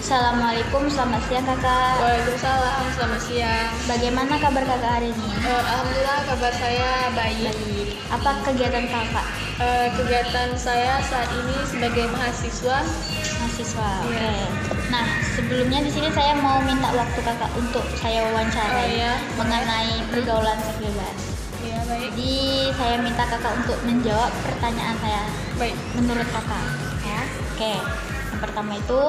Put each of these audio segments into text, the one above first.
Assalamualaikum, selamat siang kakak. Waalaikumsalam, selamat siang. Bagaimana kabar kakak hari ini? Alhamdulillah kabar saya baik. Apa kegiatan kakak? Kegiatan saya saat ini sebagai mahasiswa. Mahasiswa. Iya. Oke. Nah, sebelumnya di sini saya mau minta waktu kakak untuk saya wawancara Oh, iya. mengenai pergaulan seks bebas. Iya baik. Jadi saya minta kakak untuk menjawab pertanyaan saya Baik. menurut kakak. Ya. Oke. Yang pertama itu,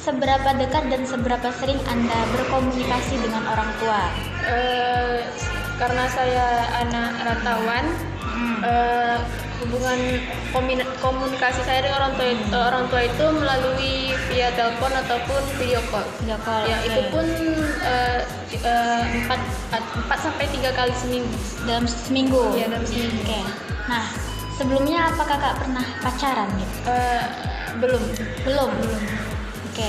seberapa dekat dan seberapa sering Anda berkomunikasi dengan orang tua? Karena saya anak rantauan, hubungan komunikasi saya dengan orang tua itu melalui via telepon ataupun video call. Video call. Ya, oke. itu pun 4 sampai 3 kali seminggu. Dalam seminggu. Iya, dalam seminggu. Oke. Nah, sebelumnya apa kakak pernah pacaran gitu? Belum. Belum. Oke.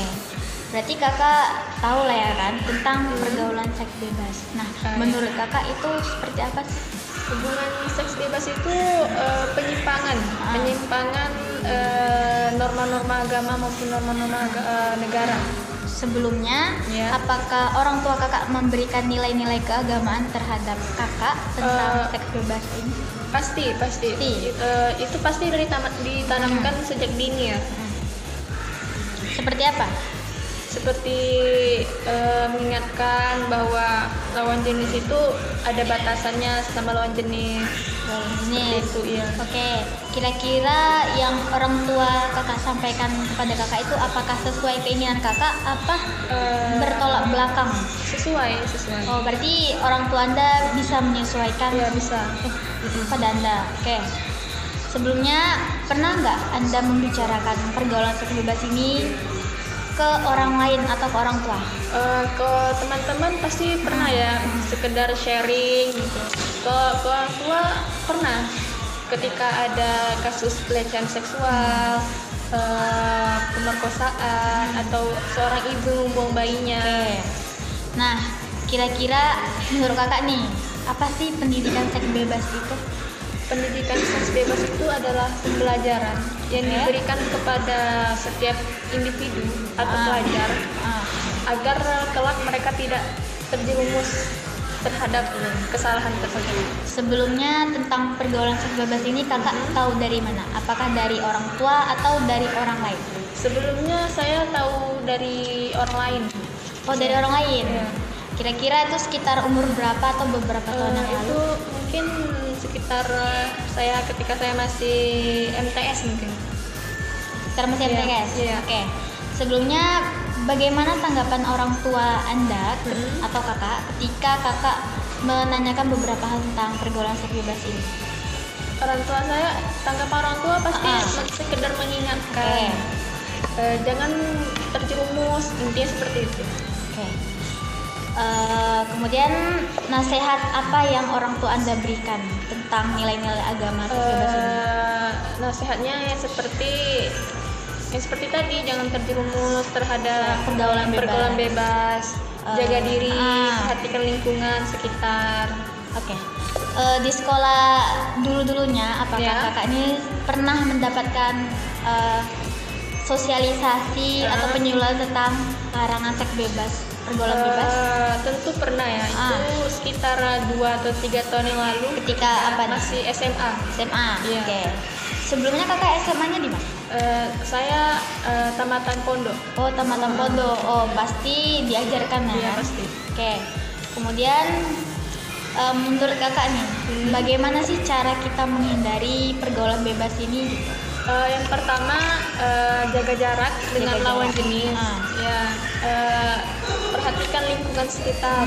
Berarti kakak tahu lah ya kan tentang pergaulan seks bebas. Nah, menurut kakak itu seperti apa sih? Hubungan seks bebas itu penyimpangan norma-norma agama maupun norma-norma negara. Sebelumnya, Ya. apakah orang tua kakak memberikan nilai-nilai keagamaan terhadap kakak tentang seks bebas ini? Pasti. Itu pasti ditanamkan sejak dini ya. Seperti apa? Seperti mengingatkan bahwa lawan jenis itu ada batasannya sama lawan jenis. Ini. Itu ya. Oke, kira-kira yang orang tua kakak sampaikan kepada kakak itu apakah sesuai keinginan kakak apa bertolak belakang? Sesuai. Oh, berarti orang tua Anda bisa menyesuaikan Ya, bisa. pada Anda. Oke. Sebelumnya pernah nggak Anda membicarakan pergaulan seks bebas ini ke orang lain atau ke orang tua? Ke teman-teman pasti pernah ya, sekedar sharing gitu. Ke orang tua pernah, ketika ada kasus pelecehan seksual, pemerkosaan, atau seorang ibu membuang bayinya. Nah, kira-kira menurut kakak nih, apa sih pendidikan seks bebas itu? Pendidikan seks bebas itu adalah pembelajaran yang diberikan kepada setiap individu atau pelajar agar kelak mereka tidak terjerumus terhadap kesalahan tersebut. Sebelumnya tentang pergaulan seks bebas ini kakak tahu dari mana? Apakah dari orang tua atau dari orang lain? Sebelumnya saya tahu dari orang lain. Oh, dari orang lain. Iya. Kira-kira itu sekitar umur berapa atau beberapa tahun yang lalu? Itu mungkin sekitar ketika saya masih MTS mungkin. Sekitar masih Iya, MTS. iya. Oke. Sebelumnya bagaimana tanggapan orang tua Anda atau kakak ketika kakak menanyakan beberapa hal tentang pergaulan seks bebas ini? Tanggapan orang tua pasti sekedar mengingatkan. Jangan terjerumus, intinya seperti itu. Oke. Kemudian nasihat apa yang orang tua Anda berikan tentang nilai-nilai agama seks bebas ini? Nasihatnya yang seperti tadi, jangan terjerumus terhadap Pergaulan bebas, jaga diri, perhatikan lingkungan sekitar. Oke. Di sekolah dulu-dulunya apakah kakak ini pernah mendapatkan sosialisasi atau penyuluhan tentang larangan seks bebas, pergaulan bebas? Tentu pernah ya. Itu sekitar 2 atau 3 tahun yang lalu Ketika apa? masih SMA. SMA. Iya. Oke. Sebelumnya kakak SMA-nya di mana? Saya tamatan pondok. Oh, tamatan pondok. Oh, pasti diajarkan ya. Iya, pasti. Oke. Kemudian menurut kakak nih, bagaimana sih cara kita menghindari pergaulan bebas ini? Yang pertama, jaga jarak dengan Jaga lawan jarak. jenis. Ya, perhatikan lingkungan sekitar.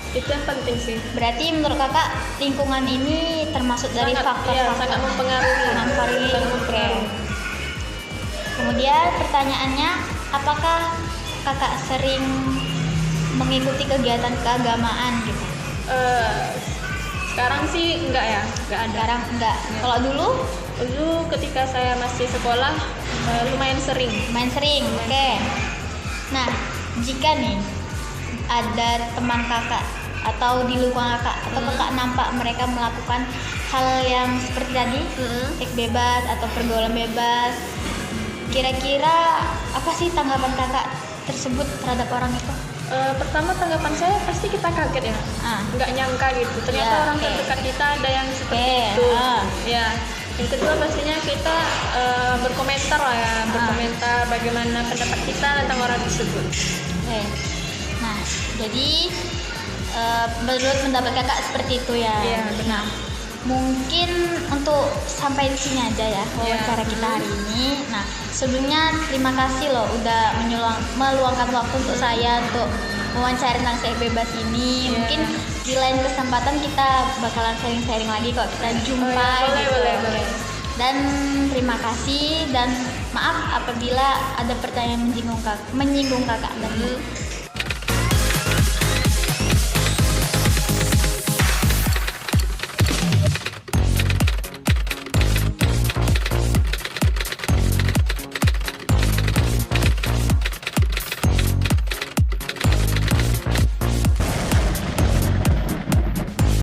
Itu yang penting sih. Berarti menurut kakak lingkungan ini termasuk dari faktor-faktor sangat mempengaruhi. Sangat mempengaruhi. Kemudian pertanyaannya, apakah kakak sering mengikuti kegiatan keagamaan gitu? Sekarang sih enggak ya, enggak ada. Sekarang enggak. Kalau dulu Dulu ketika saya masih sekolah lumayan sering. main sering. Oke. Nah, jika nih ada teman kakak atau di lingkungan kakak atau kakak nampak mereka melakukan hal yang seperti tadi, seks bebas atau pergaulan bebas, Kira-kira apa sih tanggapan kakak tersebut terhadap orang itu? Pertama tanggapan saya pasti kita kaget ya, nggak nyangka gitu. Ternyata Ya, orang oke. terdekat kita ada yang seperti Oke, itu. Ya. Yang kedua pastinya kita berkomentar lah ya, berkomentar bagaimana pendapat kita tentang orang tersebut. Oke. Nah, jadi menurut pendapat kakak seperti itu ya. Iya, benar. Mungkin untuk sampai di sini aja ya wawancara kita hari ini. Nah, sebelumnya terima kasih loh udah meluangkan waktu untuk saya untuk wawancara tentang seks bebas ini. Mungkin di lain kesempatan kita bakalan sharing-sharing lagi kok, kita jumpa gitu. Boleh. Dan terima kasih dan maaf apabila ada pertanyaan menyinggung kakak.